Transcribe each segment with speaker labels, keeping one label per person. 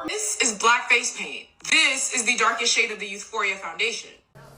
Speaker 1: This is black face paint. This is the darkest shade of the Youthforia foundation.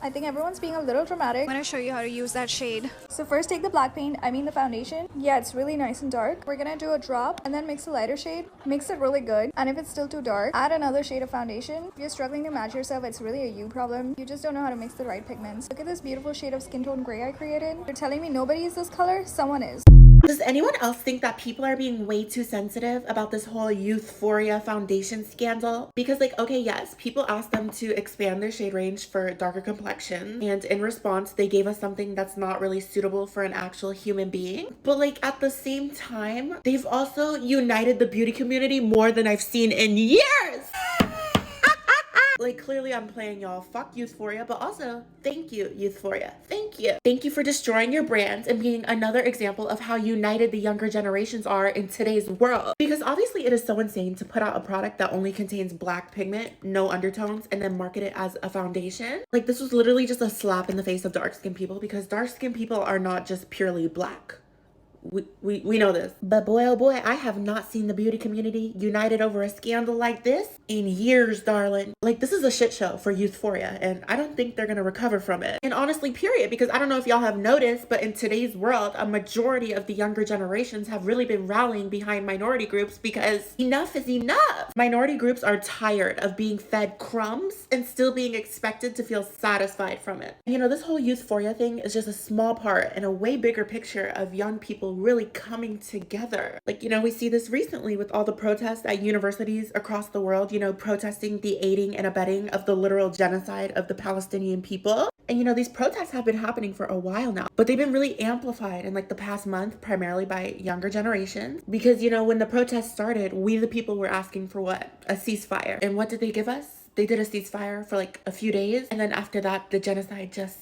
Speaker 2: I think everyone's being a little dramatic.
Speaker 3: I'm gonna show you how to use that shade.
Speaker 2: So first take the black paint, the foundation. Yeah, it's really nice and dark. We're gonna do a drop and then mix a lighter shade. Mix it really good. And if it's still too dark, add another shade of foundation. If you're struggling to match yourself, it's really a you problem. You just don't know how to mix the right pigments. Look at this beautiful shade of skin tone gray I created. You're telling me nobody is this color? Someone is.
Speaker 4: Does anyone else think that people are being way too sensitive about this whole Youthforia foundation scandal? Because like, okay, yes, people asked them to expand their shade range for darker complexions, and in response, they gave us something that's not really suitable for an actual human being. But like at the same time, they've also united the beauty community more than I've seen in years. Like, clearly I'm playing y'all. Fuck Youthforia, but also, thank you, Youthforia. Thank you. Thank you for destroying your brands and being another example of how united the younger generations are in today's world. Because obviously it is so insane to put out a product that only contains black pigment, no undertones, and then market it as a foundation. Like, this was literally just a slap in the face of dark-skinned people, because dark-skinned people are not just purely black. We know this. But boy, oh boy, I have not seen the beauty community united over a scandal like this in years, darling. Like, this is a shit show for Youthforia, and I don't think they're gonna recover from it. And honestly, period, because I don't know if y'all have noticed, but in today's world, a majority of the younger generations have really been rallying behind minority groups because enough is enough. Minority groups are tired of being fed crumbs and still being expected to feel satisfied from it. You know, this whole Youthforia thing is just a small part in a way bigger picture of young people really coming together. Like, you know, we see this recently with all the protests at universities across the world, you know, protesting the aiding and abetting of the literal genocide of the Palestinian people. And you know, these protests have been happening for a while now, but they've been really amplified in like the past month, primarily by younger generations. Because, you know, when the protests started, we the people were asking for what? A ceasefire. And what did they give us? They did a ceasefire for like a few days. And then after that, the genocide just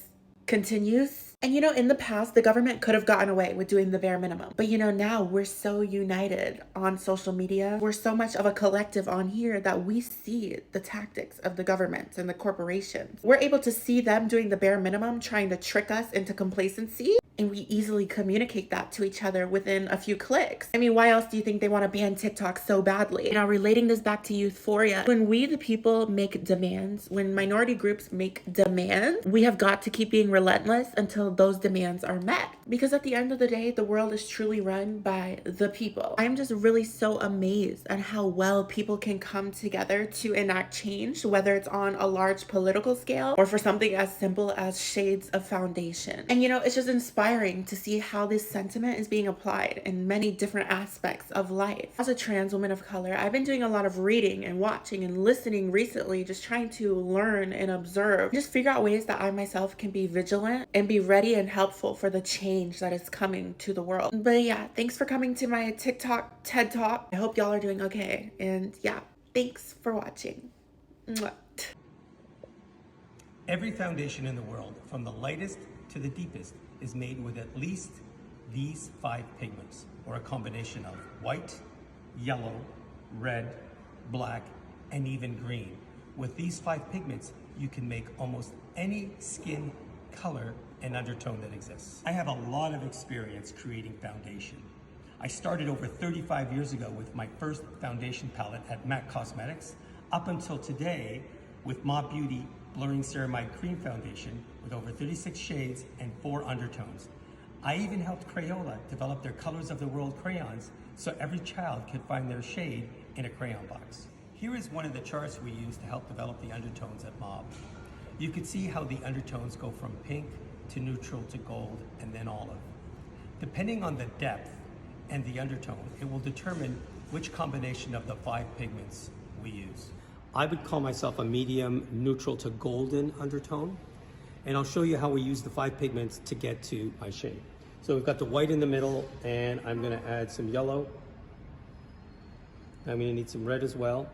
Speaker 4: continues. And you know, in the past, the government could have gotten away with doing the bare minimum. But you know, now we're so united on social media. We're so much of a collective on here that we see the tactics of the government and the corporations. We're able to see them doing the bare minimum, trying to trick us into complacency. And we easily communicate that to each other within a few clicks. I mean, why else do you think they want to ban TikTok so badly? Now, relating this back to Youthforia, when we the people make demands, when minority groups make demands, we have got to keep being relentless until those demands are met. Because at the end of the day, the world is truly run by the people. I'm just really so amazed at how well people can come together to enact change, whether it's on a large political scale or for something as simple as shades of foundation. And you know, it's just inspiring to see how this sentiment is being applied in many different aspects of life. As a trans woman of color, I've been doing a lot of reading and watching and listening recently, just trying to learn and observe, just figure out ways that I myself can be vigilant and be ready and helpful for the change that is coming to the world. But yeah, thanks for coming to my TikTok TED Talk. I hope y'all are doing okay. And yeah, thanks for watching. Mwah.
Speaker 5: Every foundation in the world, from the lightest to the deepest, is made with at least these 5 pigments, or a combination of white, yellow, red, black, and even green. With these 5 pigments, you can make almost any skin color and undertone that exists. I have a lot of experience creating foundation. I started over 35 years ago with my first foundation palette at MAC Cosmetics, up until today with Mob Beauty Blurring Ceramide Cream Foundation with over 36 shades and 4 undertones. I even helped Crayola develop their Colors of the World crayons so every child could find their shade in a crayon box. Here is one of the charts we use to help develop the undertones at Mob. You can see how the undertones go from pink to neutral to gold and then olive. Depending on the depth and the undertone, it will determine which combination of the 5 pigments we use. I would call myself a medium neutral to golden undertone, and I'll show you how we use the 5 pigments to get to my shade. So we've got the white in the middle, and I'm gonna add some yellow. I'm gonna need some red as well.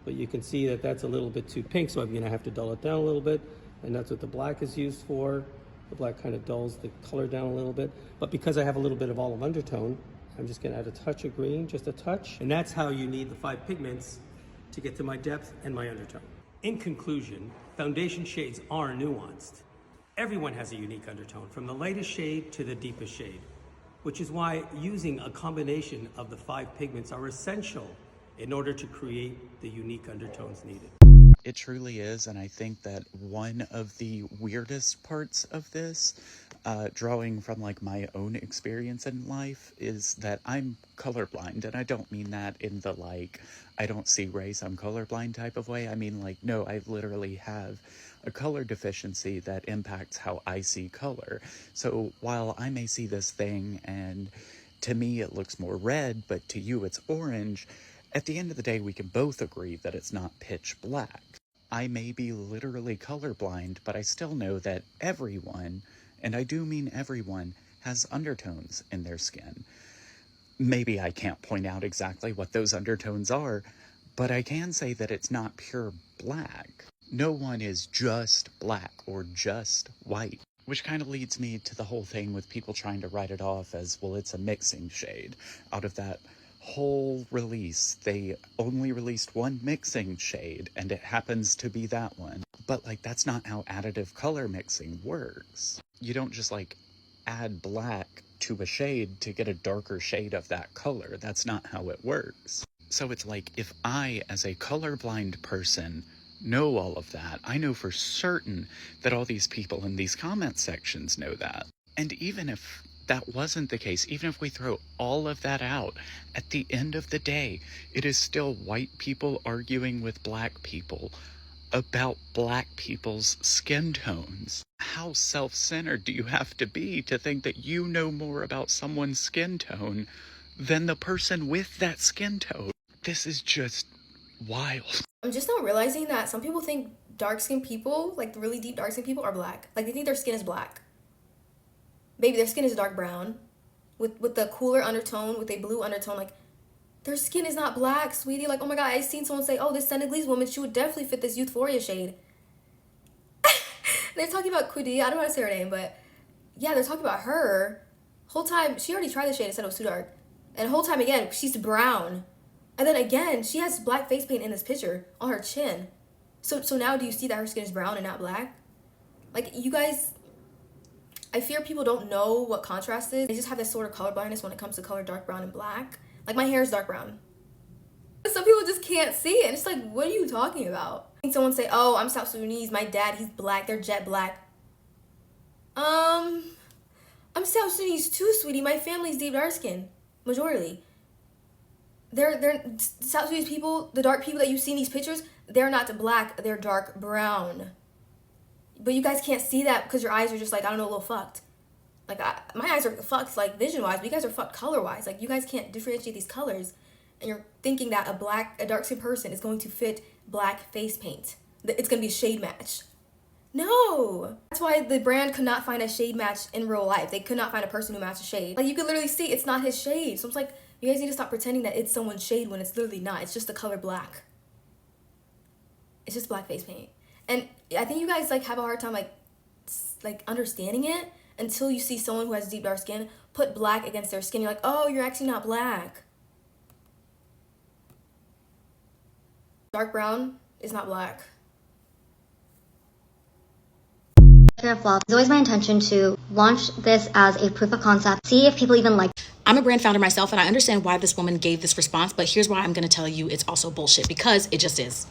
Speaker 5: But you can see that that's a little bit too pink, so I'm gonna have to dull it down a little bit, and that's what the black is used for. The black kind of dulls the color down a little bit, but because I have a little bit of olive undertone, I'm just gonna add a touch of green, just a touch. And that's how you need the 5 pigments to get to my depth and my undertone. In conclusion, foundation shades are nuanced. Everyone has a unique undertone, from the lightest shade to the deepest shade. which is why using a combination of the 5 pigments are essential in order to create the unique undertones needed.
Speaker 6: It truly is, and I think that one of the weirdest parts of this, drawing from like my own experience in life, is that I'm colorblind, and I don't mean that in the like, I don't see race, I'm colorblind type of way. I mean like, no, I literally have a color deficiency that impacts how I see color. So while I may see this thing and to me it looks more red, but to you it's orange, at the end of the day, we can both agree that it's not pitch black. I may be literally colorblind, but I still know that everyone, and I do mean everyone, has undertones in their skin. Maybe I can't point out exactly what those undertones are, but I can say that it's not pure black. No one is just black or just white. Which kind of leads me to the whole thing with people trying to write it off as, well, it's a mixing shade. Out of that whole release, they only released one mixing shade, and it happens to be that one. But like, that's not how additive color mixing works. You don't just like add black to a shade to get a darker shade of that color. That's not how it works. So it's like, if I, as a colorblind person, know all of that, I know for certain that all these people in these comment sections know that. And even if that wasn't the case, even if we throw all of that out, at the end of the day, it is still white people arguing with black people about black people's skin tones. How self-centered do you have to be to think that you know more about someone's skin tone than the person with that skin tone? This is just wild.
Speaker 7: I'm just now realizing that some people think dark-skinned people, like the really deep dark-skinned people, are black. Like, they think their skin is black. Baby, their skin is dark brown with the cooler undertone, with a blue undertone. Like, their skin is not black, sweetie. Like, oh my god, I seen someone say, oh, this Senegalese woman, she would definitely fit this Youthforia shade. They're talking about Kudi. I don't know how to say her name, but yeah, they're talking about her. Whole time, she already tried the shade and said it was too dark. And the whole time again, she's brown. And then again, she has black face paint in this picture on her chin. So now do you see that her skin is brown and not black? Like, you guys, I fear people don't know what contrast is. They just have this sort of color blindness when it comes to color dark brown and black. Like, my hair is dark brown. Some people just can't see it. And it's like, what are you talking about? I think someone say, oh, I'm South Sudanese. My dad, he's black. They're jet black. I'm South Sudanese too, sweetie. My family's deep dark skin. Majority. They're South Sudanese people, the dark people that you see in these pictures, they're not black. They're dark brown. But you guys can't see that because your eyes are just like, I don't know, a little fucked. Like, my eyes are fucked, like, vision-wise, but you guys are fucked color-wise. Like, you guys can't differentiate these colors, and you're thinking that a dark-skinned person is going to fit black face paint. It's going to be a shade match. No! That's why the brand could not find a shade match in real life. They could not find a person who matched a shade. Like, you could literally see it's not his shade. So it's like, you guys need to stop pretending that it's someone's shade when it's literally not. It's just the color black. It's just black face paint. And I think you guys, like, have a hard time, like understanding it until you see someone who has deep dark skin put black against their skin. You're like, oh, you're actually not black. Dark brown is not black.
Speaker 8: It's always my intention to launch this as a proof of concept, see if people even like.
Speaker 9: I'm a brand founder myself, and I understand why this woman gave this response, but here's why I'm going to tell you it's also bullshit, because it just is.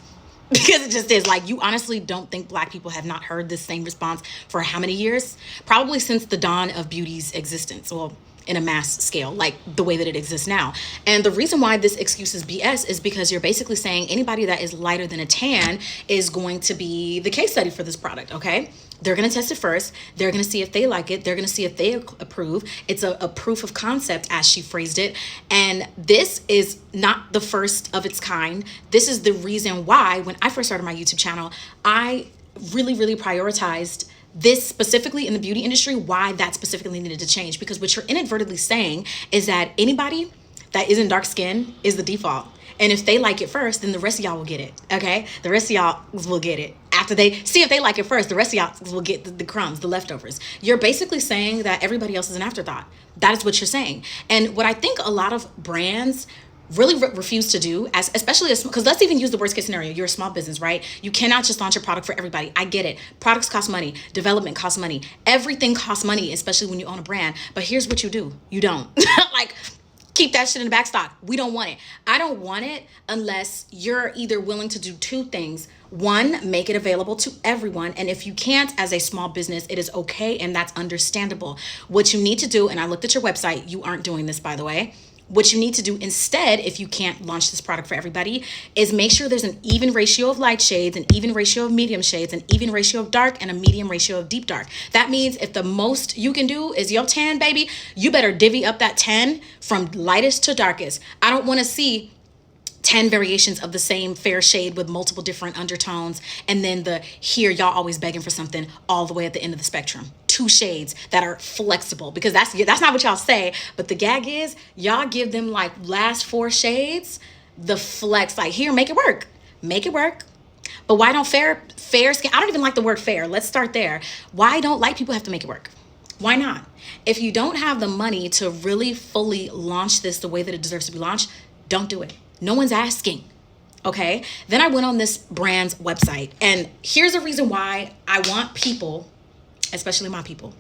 Speaker 9: Because it just is. Like, you honestly don't think black people have not heard this same response for how many years? Probably since the dawn of beauty's existence. Well, in a mass scale, like the way that it exists now. And the reason why this excuse is BS is because you're basically saying anybody that is lighter than a tan is going to be the case study for this product, okay? They're going to test it first. They're going to see if they like it. They're going to see if they approve. It's a proof of concept, as she phrased it. And this is not the first of its kind. This is the reason why, when I first started my YouTube channel, I really, really prioritized this specifically in the beauty industry, why that specifically needed to change. Because what you're inadvertently saying is that anybody that isn't dark skin is the default. And if they like it first, then the rest of y'all will get it, okay? The rest of y'all will get it. After they see if they like it first, the rest of y'all will get the crumbs, the leftovers. You're basically saying that everybody else is an afterthought. That is what you're saying. And what I think a lot of brands really refuse to do, as especially as, because let's even use the worst case scenario. You're a small business, right? You cannot just launch a product for everybody. I get it. Products cost money. Development costs money. Everything costs money, especially when you own a brand. But here's what you do. You don't. Like, keep that shit in the back stock. We don't want it. I don't want it unless you're either willing to do two things. One, make it available to everyone. And if you can't, as a small business, it is okay, and that's understandable. What you need to do, and I looked at your website, you aren't doing this, by the way. What you need to do instead, if you can't launch this product for everybody, is make sure there's an even ratio of light shades, an even ratio of medium shades, an even ratio of dark, and a medium ratio of deep dark. That means if the most you can do is your 10, baby, you better divvy up that 10 from lightest to darkest. I don't want to see 10 variations of the same fair shade with multiple different undertones, and then the here y'all always begging for something all the way at the end of the spectrum. 2 shades that are flexible, because that's not what y'all say, but the gag is y'all give them like last 4 shades the flex, like, here, make it work. But why don't fair skin, I don't even like the word fair, let's start there. Why don't light people have to make it work? Why not? If you don't have the money to really fully launch this the way that it deserves to be launched, don't do it. No one's asking. Okay. Then I went on this brand's website, and here's a reason why I want people, especially my people,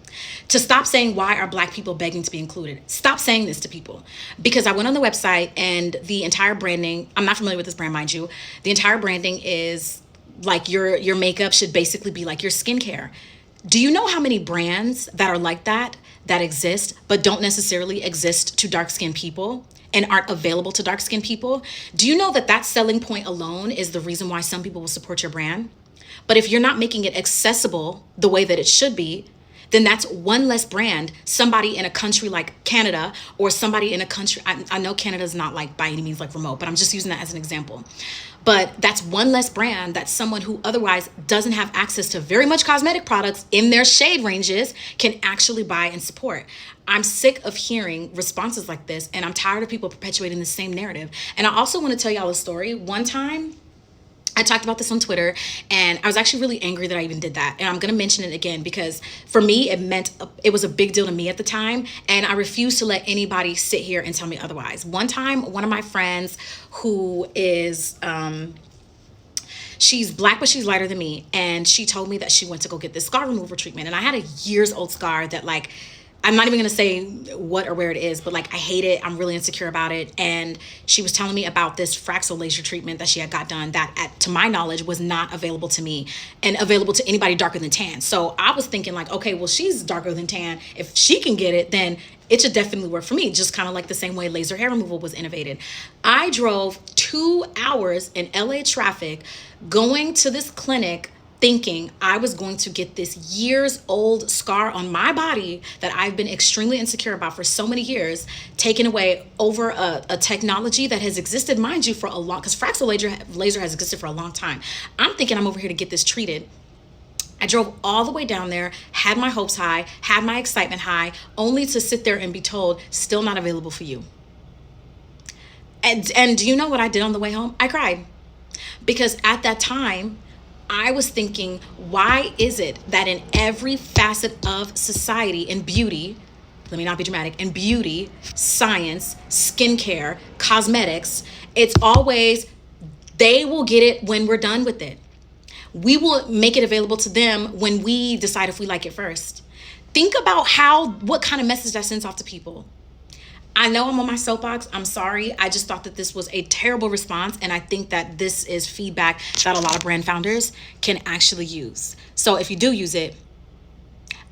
Speaker 9: to stop saying, why are Black people begging to be included? Stop saying this to people. Because I went on the website, and the entire branding, I'm not familiar with this brand, mind you. The entire branding is like your makeup should basically be like your skincare. Do you know how many brands that are like that exist, but don't necessarily exist to dark-skinned people and aren't available to dark-skinned people? Do you know that selling point alone is the reason why some people will support your brand? But if you're not making it accessible the way that it should be, then that's one less brand somebody in a country like Canada, or somebody in a country, I know Canada's not like by any means like remote, but I'm just using that as an example. But that's one less brand that someone who otherwise doesn't have access to very much cosmetic products in their shade ranges can actually buy and support. I'm sick of hearing responses like this, and I'm tired of people perpetuating the same narrative. And I also want to tell y'all a story. One time, I talked about this on Twitter, and I was actually really angry that I even did that. And I'm going to mention it again because for me, it was a big deal to me at the time. And I refuse to let anybody sit here and tell me otherwise. One time, one of my friends who is, she's Black, but she's lighter than me. And she told me that she went to go get this scar removal treatment. And I had a years old scar that, like, I'm not even going to say what or where it is, but like, I hate it. I'm really insecure about it. And she was telling me about this Fraxel laser treatment that she had got done that, to my knowledge, was not available to me and available to anybody darker than tan. So I was thinking like, okay, well, she's darker than tan. If she can get it, then it should definitely work for me. Just kind of like the same way laser hair removal was innovated. I drove 2 hours in LA traffic going to this clinic thinking I was going to get this years old scar on my body that I've been extremely insecure about for so many years taken away over a technology that has existed, mind you, for a long, because Fraxel laser has existed for a long time. I'm thinking I'm over here to get this treated. I drove all the way down there, had my hopes high, had my excitement high, only to sit there and be told, still not available for you. And do you know what I did on the way home? I cried. Because at that time, I was thinking, why is it that in every facet of society, in beauty, let me not be dramatic, in beauty, science, skincare, cosmetics, it's always, they will get it when we're done with it. We will make it available to them when we decide if we like it first. Think about what kind of message that sends off to people. I know I'm on my soapbox. I'm sorry. I just thought that this was a terrible response. And I think that this is feedback that a lot of brand founders can actually use. So if you do use it,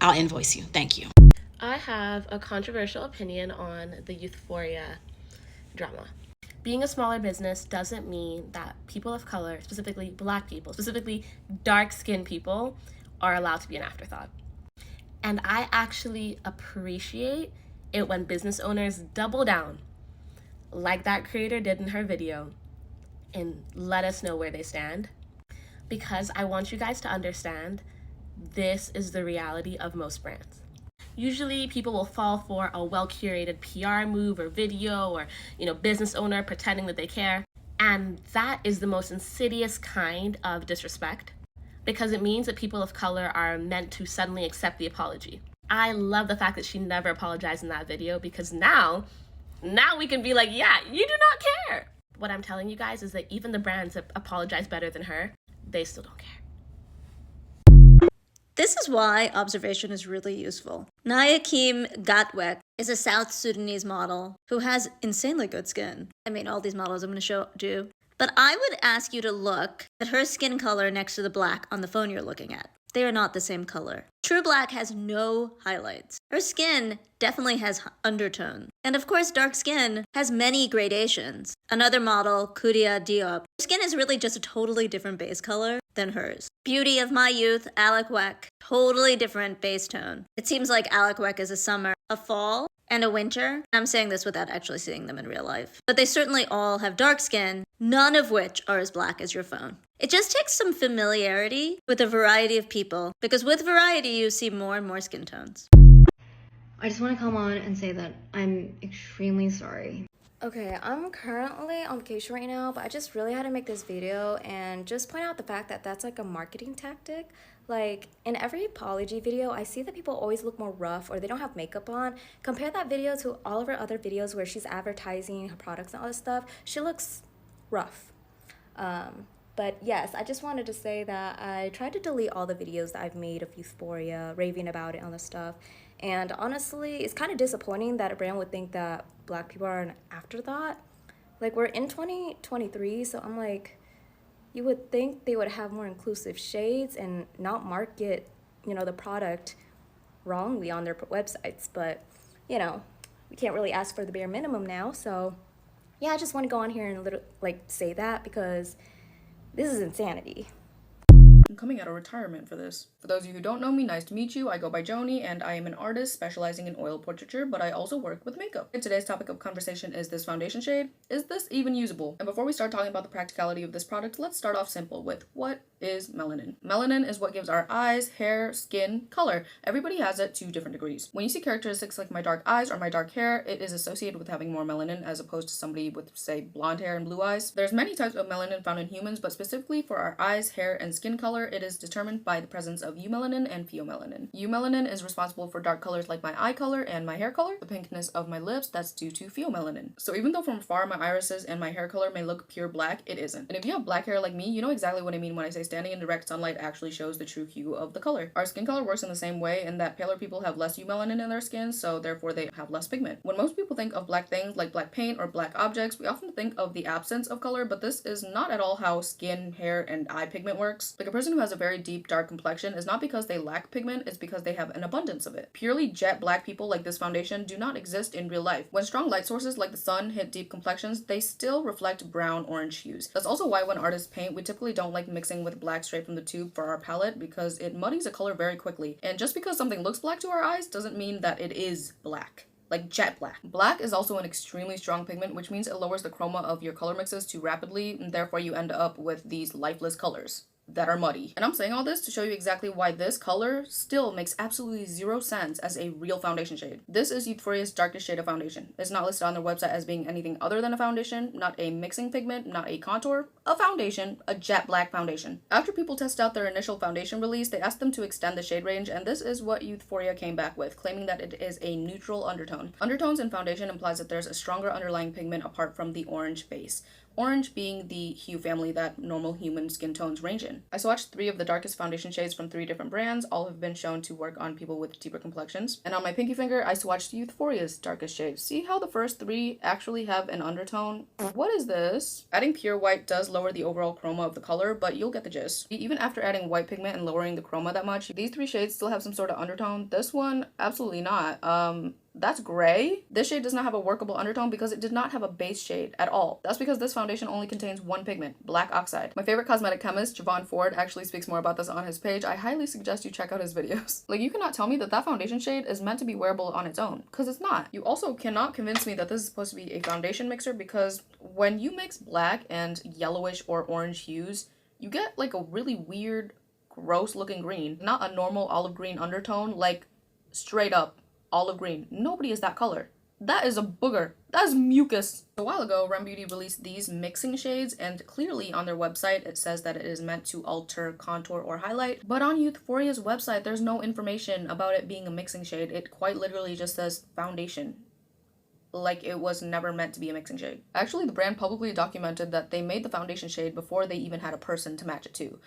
Speaker 9: I'll invoice you. Thank you.
Speaker 10: I have a controversial opinion on the Youthforia drama. Being a smaller business doesn't mean that people of color, specifically Black people, specifically dark-skinned people, are allowed to be an afterthought. And I actually appreciate it when business owners double down, like that creator did in her video, and let us know where they stand. Because I want you guys to understand, this is the reality of most brands. Usually people will fall for a well-curated PR move or video or, business owner pretending that they care. And that is the most insidious kind of disrespect, because it means that people of color are meant to suddenly accept the apology. I love the fact that she never apologized in that video, because now Now we can be like, yeah, you do not care. What I'm telling you guys is that even the brands that apologize better than her, they still don't care.
Speaker 11: This is why observation is really useful. Nayakim Gatwek is a South Sudanese model who has insanely good skin. I mean, all these models I'm going to show you. But I would ask you to look at her skin color next to the black on the phone you're looking at. They are not the same color. True black has no highlights. Her skin definitely has undertone. And of course, dark skin has many gradations. Another model, Kudia Diop, her skin is really just a totally different base color than hers. Beauty of my youth, Alec Weck, totally different base tone. It seems like Alec Weck is a summer, a fall, and a winter. I'm saying this without actually seeing them in real life. But they certainly all have dark skin, none of which are as black as your phone. It just takes some familiarity with a variety of people, because with variety you see more and more skin tones.
Speaker 8: I just want to come on and say that I'm extremely sorry.
Speaker 7: Okay, I'm currently on vacation right now, but I just really had to make this video and just point out the fact that that's like a marketing tactic. Like, in every apology video, I see that people always look more rough or they don't have makeup on. Compare that video to all of her other videos where she's advertising her products and all this stuff. She looks rough. But yes, I just wanted to say that I tried to delete all the videos that I've made of Youthforia, raving about it and all this stuff. And honestly, it's kind of disappointing that a brand would think that black people are an afterthought. Like, we're in 2023, so I'm like, you would think they would have more inclusive shades and not market, you know, the product wrongly on their websites. But, you know, we can't really ask for the bare minimum now. So, yeah, I just want to go on here and say that because this is insanity.
Speaker 12: I'm coming out of retirement for this. For those of you who don't know me, nice to meet you. I go by Joni, and I am an artist specializing in oil portraiture, but I also work with makeup. And today's topic of conversation is this foundation shade. Is this even usable? And before we start talking about the practicality of this product, let's start off simple with what is melanin. Melanin is what gives our eyes, hair, skin, color. Everybody has it to different degrees. When you see characteristics like my dark eyes or my dark hair, it is associated with having more melanin as opposed to somebody with, say, blonde hair and blue eyes. There's many types of melanin found in humans, but specifically for our eyes, hair, and skin color, it is determined by the presence of eumelanin and pheomelanin. Eumelanin is responsible for dark colors like my eye color and my hair color. The pinkness of my lips, that's due to pheomelanin. So even though from afar my irises and my hair color may look pure black, it isn't. And if you have black hair like me, you know exactly what I mean when I say standing in direct sunlight actually shows the true hue of the color. Our skin color works in the same way in that paler people have less eumelanin in their skin, so therefore they have less pigment. When most people think of black things like black paint or black objects, we often think of the absence of color, but this is not at all how skin, hair, and eye pigment works. Like, a person who has a very deep, dark complexion is not because they lack pigment, it's because they have an abundance of it. Purely jet black people like this foundation do not exist in real life. When strong light sources like the sun hit deep complexions, they still reflect brown-orange hues. That's also why when artists paint, we typically don't like mixing with black straight from the tube for our palette, because it muddies a color very quickly. And just because something looks black to our eyes doesn't mean that it is black. Like jet black. Black is also an extremely strong pigment, which means it lowers the chroma of your color mixes too rapidly, and therefore you end up with these lifeless colors that are muddy. And I'm saying all this to show you exactly why this color still makes absolutely zero sense as a real foundation shade. This is Youthforia's darkest shade of foundation. It's not listed on their website as being anything other than a foundation, not a mixing pigment, not a contour, a foundation, a jet black foundation. After people test out their initial foundation release, they asked them to extend the shade range, and this is what Youthforia came back with, claiming that it is a neutral undertone. Undertones in foundation implies that there's a stronger underlying pigment apart from the orange base. Orange being the hue family that normal human skin tones range in. I swatched 3 of the darkest foundation shades from 3 different brands. All have been shown to work on people with deeper complexions. And on my pinky finger, I swatched Youthforia's darkest shade. See how the first 3 actually have an undertone? What is this? Adding pure white does lower the overall chroma of the color, but you'll get the gist. Even after adding white pigment and lowering the chroma that much, these 3 shades still have some sort of undertone. This one, absolutely not. That's gray. This shade does not have a workable undertone because it did not have a base shade at all. That's because this foundation only contains one pigment, black oxide. My favorite cosmetic chemist, Javon Ford, actually speaks more about this on his page. I highly suggest you check out his videos. Like, you cannot tell me that that foundation shade is meant to be wearable on its own, because it's not. You also cannot convince me that this is supposed to be a foundation mixer, because when you mix black and yellowish or orange hues, you get like a really weird, gross looking green. Not a normal olive green undertone, like straight up olive green. Nobody is that color. That is a booger. That is mucus. A while ago, Rem Beauty released these mixing shades, and clearly on their website it says that it is meant to alter contour or highlight, but on Youthforia's website there's no information about it being a mixing shade. It quite literally just says foundation. like it was never meant to be a mixing shade. Actually, the brand publicly documented that they made the foundation shade before they even had a person to match it to.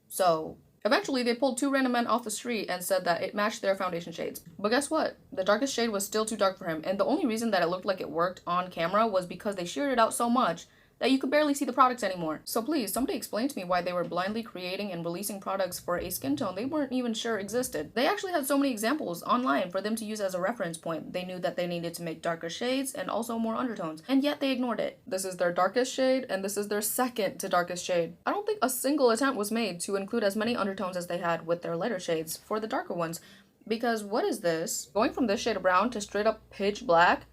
Speaker 12: So eventually they pulled 2 random men off the street and said that it matched their foundation shades. But guess what? The darkest shade was still too dark for him, and the only reason that it looked like it worked on camera was because they sheared it out so much that you could barely see the products anymore. So please, somebody explain to me why they were blindly creating and releasing products for a skin tone they weren't even sure existed. They actually had so many examples online for them to use as a reference point. They knew that they needed to make darker shades and also more undertones, and yet they ignored it. This is their darkest shade, and this is their second to darkest shade. I don't think a single attempt was made to include as many undertones as they had with their lighter shades for the darker ones. Because what is this? Going from this shade of brown to straight up pitch black?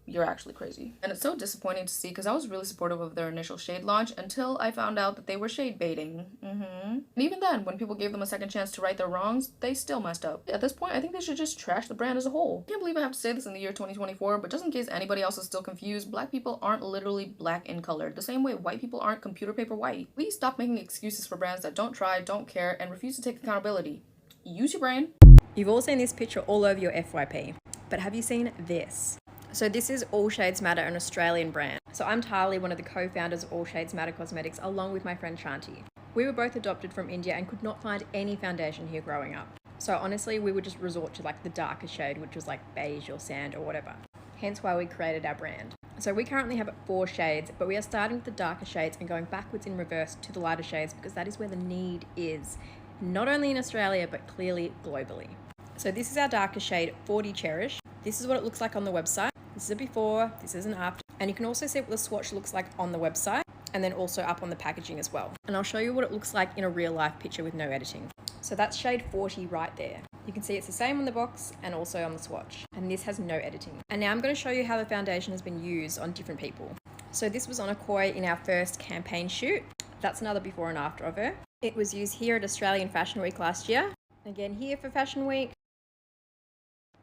Speaker 12: You're actually crazy. And it's so disappointing to see because I was really supportive of their initial shade launch until I found out that they were shade baiting. And even then, when people gave them a second chance to right their wrongs, they still messed up. At this point, I think they should just trash the brand as a whole. I can't believe I have to say this in the year 2024, but just in case anybody else is still confused, black people aren't literally black in color, the same way white people aren't computer paper white. Please stop making excuses for brands that don't try, don't care, and refuse to take accountability. Use your brain.
Speaker 13: You've all seen this picture all over your FYP, but have you seen this? So this is All Shades Matter, an Australian brand. So I'm Tali, one of the co-founders of All Shades Matter Cosmetics, along with my friend Shanti. We were both adopted from India and could not find any foundation here growing up. So honestly, we would just resort to like the darker shade, which was like beige or sand or whatever. Hence why we created our brand. So we currently have 4 shades, but we are starting with the darker shades and going backwards in reverse to the lighter shades because that is where the need is. Not only in Australia, but clearly globally. So this is our darker shade, 40 Cherish. This is what it looks like on the website. This is a before, this is an after. And you can also see what the swatch looks like on the website and then also up on the packaging as well. And I'll show you what it looks like in a real life picture with no editing. So that's shade 40 right there. You can see it's the same on the box and also on the swatch. And this has no editing. And now I'm going to show you how the foundation has been used on different people. So this was on a koi in our first campaign shoot. That's another before and after of her. It was used here at Australian Fashion Week last year. Again here for Fashion Week.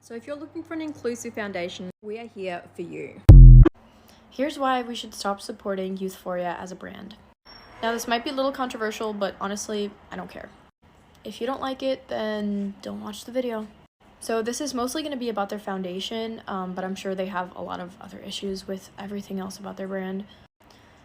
Speaker 13: So if you're looking for an inclusive foundation, we are here for you.
Speaker 10: Here's why we should stop supporting Youthforia as a brand. Now this might be a little controversial, but honestly, I don't care. If you don't like it, then don't watch the video. So this is mostly going to be about their foundation, but I'm sure they have a lot of other issues with everything else about their brand.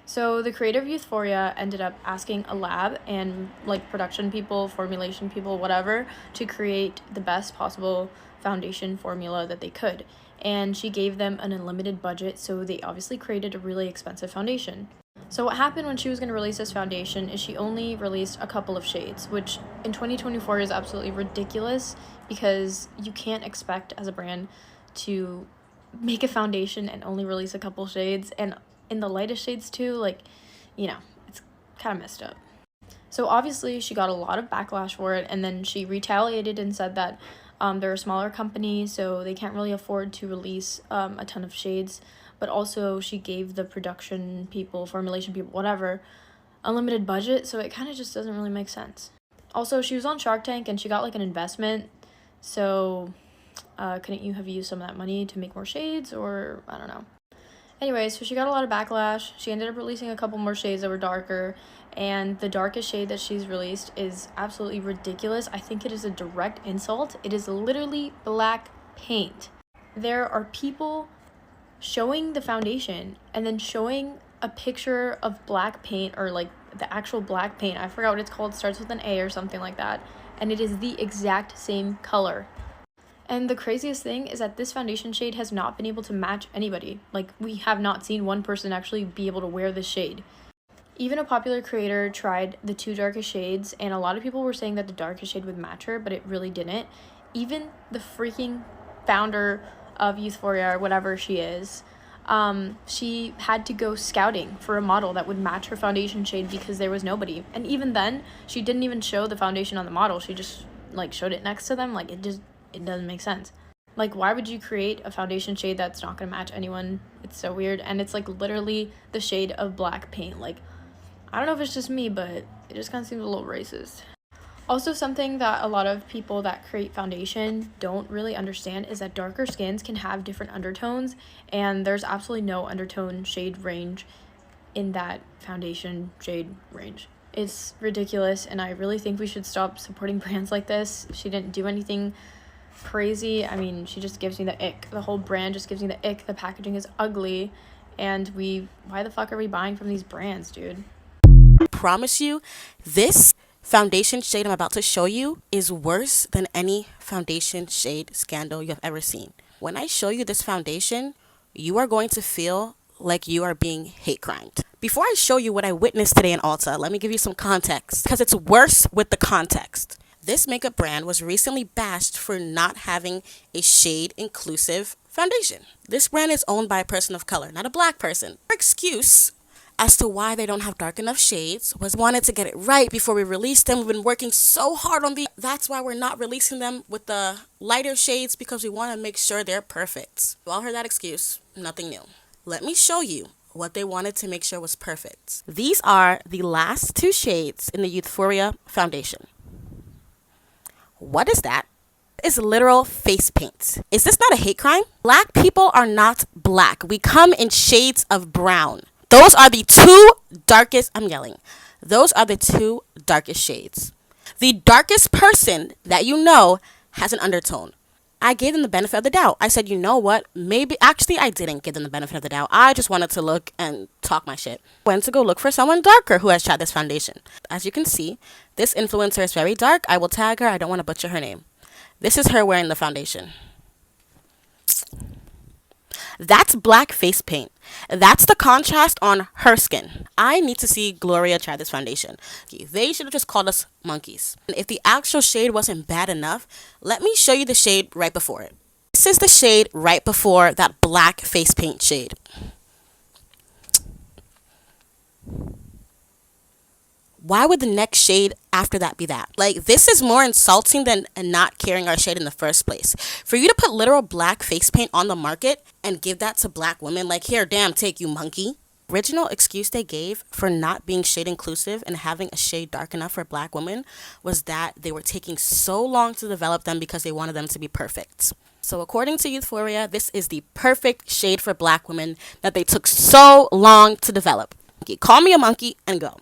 Speaker 10: So the creator of Youthforia ended up asking a lab and like production people, formulation people, whatever, to create the best possible foundation formula that they could. And she gave them an unlimited budget, so they obviously created a really expensive foundation. So what happened when she was going to release this foundation is she only released a couple of shades, which in 2024 is absolutely ridiculous because you can't expect as a brand to make a foundation and only release a couple shades, and in the lightest shades too, like, you know, it's kind of messed up. So obviously she got a lot of backlash for it, and then she retaliated and said that they're a smaller company, so they can't really afford to release a ton of shades, but also she gave the production people, formulation people, whatever, unlimited budget, so it kind of just doesn't really make sense. Also, she was on Shark Tank and she got like an investment, so couldn't you have used some of that money to make more shades, or I don't know. Anyway, so she got a lot of backlash. She ended up releasing a couple more shades that were darker, and the darkest shade that she's released is absolutely ridiculous. I think it is a direct insult. It is literally black paint. There are people showing the foundation and then showing a picture of black paint, or like the actual black paint. I forgot what it's called. It starts with an A or something like that. And it is the exact same color. And the craziest thing is that this foundation shade has not been able to match anybody. Like, we have not seen one person actually be able to wear this shade. Even a popular creator tried the 2 darkest shades, and a lot of people were saying that the darkest shade would match her, but it really didn't. Even the freaking founder of Youthforia, or whatever she is, she had to go scouting for a model that would match her foundation shade because there was nobody. And even then, she didn't even show the foundation on the model. She just, like, showed it next to them. Like, it doesn't make sense. Like, why would you create a foundation shade that's not gonna match anyone? It's so weird. And it's like literally the shade of black paint. Like, I don't know if it's just me, but it just kind of seems a little racist. Also, something that a lot of people that create foundation don't really understand is that darker skins can have different undertones, and there's absolutely no undertone shade range in that foundation shade range. It's ridiculous, and I really think we should stop supporting brands like this. She didn't do anything
Speaker 14: crazy. I mean, she just gives me the ick. The whole brand just gives me the ick. The packaging is ugly. And why the fuck are we buying from these brands, dude?
Speaker 10: Promise you, this foundation shade I'm about to show you is worse than any foundation shade scandal you have ever seen. When I show you this foundation, you are going to feel like you are being hate crimed. Before I show you what I witnessed today in Ulta, let me give you some context, because it's worse with the context. This makeup brand was recently bashed for not having a shade inclusive foundation. This brand is owned by a person of color, not a black person. Their excuse as to why they don't have dark enough shades was wanted to get it right before we release them. We've been working so hard on these. That's why we're not releasing them with the lighter shades, because we want to make sure they're perfect. You all heard that excuse, nothing new. Let me show you what they wanted to make sure was perfect. These are the last two shades in the Youthforia foundation. What is that? It's literal face paint. Is this not a hate crime? Black people are not black. We come in shades of brown. Those are the two darkest, those are the two darkest shades. The darkest person that you know has an undertone. I gave them the benefit of the doubt. I said, you know what? Actually, I didn't give them the benefit of the doubt. I just wanted to look and talk my shit. Went to go look for someone darker who has tried this foundation. As you can see, this influencer is very dark. I will tag her. I don't want to butcher her name. This is her wearing the foundation. That's black face paint. That's the contrast on her skin. I need to see Gloria try this foundation. They should have just called us monkeys. If the actual shade wasn't bad enough, let me show you the shade right before it. This is the shade right before that black face paint shade. Why would the next shade after that be that? Like, this is more insulting than not carrying our shade in the first place. For you to put literal black face paint on the market and give that to black women, like, here, damn, take you monkey. Original excuse they gave for not being shade inclusive and having a shade dark enough for black women was that they were taking so long to develop them because they wanted them to be perfect. So according to Youthforia, this is the perfect shade for black women that they took so long to develop. Call me a monkey and go.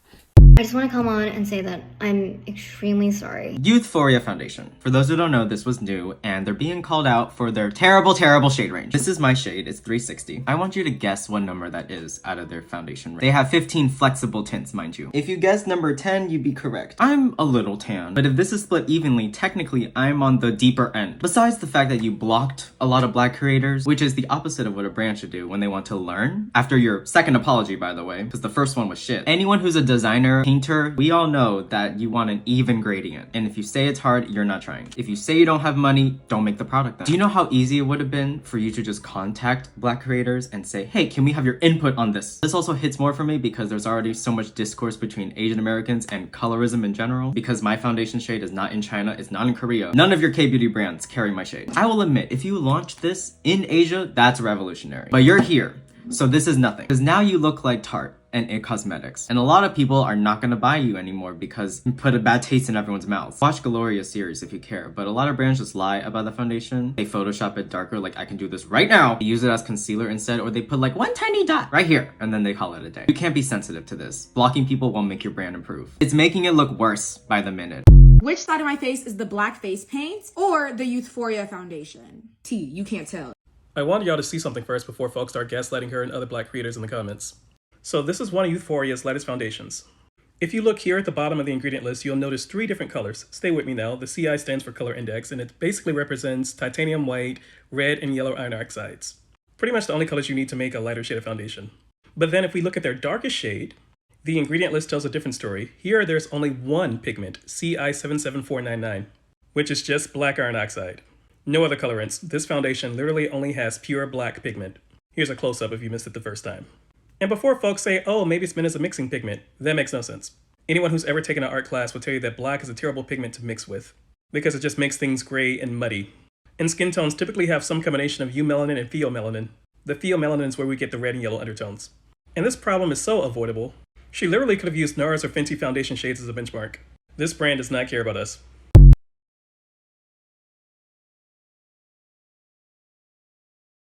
Speaker 8: I just want to come on and say that I'm extremely sorry.
Speaker 15: Youthforia Foundation. For those who don't know, this was new, and they're being called out for their terrible, terrible shade range. This is my shade. It's 360. I want you to guess what number that is out of their foundation range. They have 15 flexible tints, mind you. If you guess number 10, you'd be correct. I'm a little tan, but if this is split evenly, technically, I'm on the deeper end. Besides the fact that you blocked a lot of black creators, which is the opposite of what a brand should do when they want to learn. After your second apology, by the way, because the first one was shit. Anyone who's a designer, painter, we all know that you want an even gradient. And if you say it's hard, you're not trying. If you say you don't have money, don't make the product then. Do you know how easy it would have been for you to just contact black creators and say, hey, can we have your input on this? This also hits more for me because there's already so much discourse between Asian Americans and colorism in general. Because my foundation shade is not in China, it's not in Korea. None of your K-beauty brands carry my shade. I will admit, if you launch this in Asia, that's revolutionary. But you're here, so this is nothing. Because now you look like Tarte and It Cosmetics. And a lot of people are not gonna buy you anymore because you put a bad taste in everyone's mouth. Watch Gloria's series if you care, but a lot of brands just lie about the foundation. They Photoshop it darker, like I can do this right now. They use it as concealer instead, or they put like one tiny dot right here, and then they call it a day. You can't be sensitive to this. Blocking people won't make your brand improve. It's making it look worse by the minute.
Speaker 1: Which side of my face is the black face paint or the Youthforia foundation? T, you can't tell.
Speaker 16: I wanted y'all to see something first before folks start gaslighting her and other black creators in the comments. So this is one of Youthforia's lightest foundations. If you look here at the bottom of the ingredient list, you'll notice 3 different colors. Stay with me now. The CI stands for color index, and it basically represents titanium white, red, and yellow iron oxides. Pretty much the only colors you need to make a lighter shade of foundation. But then if we look at their darkest shade, the ingredient list tells a different story. Here there's only one pigment, CI77499, which is just black iron oxide. No other colorants. This foundation literally only has pure black pigment. Here's a close-up if you missed it the first time. And before folks say, oh, maybe it's meant as a mixing pigment, that makes no sense. Anyone who's ever taken an art class will tell you that black is a terrible pigment to mix with, because it just makes things gray and muddy. And skin tones typically have some combination of eumelanin and pheomelanin. The pheomelanin is where we get the red and yellow undertones. And this problem is so avoidable. She literally could have used NARS or Fenty foundation shades as a benchmark. This brand does not care about us.